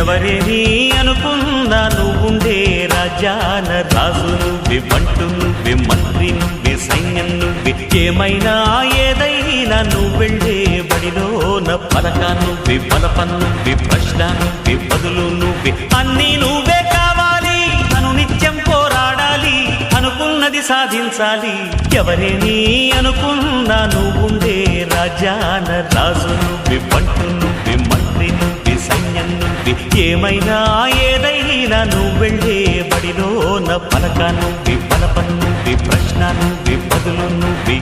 ఎవరేని అనుకున్నా నువ్వుండే రాజ్యాన రాజు నువ్వే, బంటు నువ్వే, మంత్రి నువ్వే, సైన్యం నువ్వే, ఏమైనా ఏదైనా నువ్వెళ్ళే బడిలోన పలక నువ్వే, బలపం నువ్వే, ప్రశ్న నువ్వే, బదులు నువ్వే, అన్నీ నువ్వే కావాలి. అనునిత్యం పోరాడాలి, అనుకున్నది సాధించాలి. ఎవరేని అనుకున్నా నువ్వుండే రాజ్యాన రాజు నువ్వే, బంటు నువ్వే, మంత్రి నువ్వే, సైన్యం నువ్వే, ఏమైనా ఏదైనా నువ్వెళ్ళే బడిలోన పలక నువ్వే, బలపం నువ్వే, ప్రశ్న నువ్వే, బదులు నువ్వే.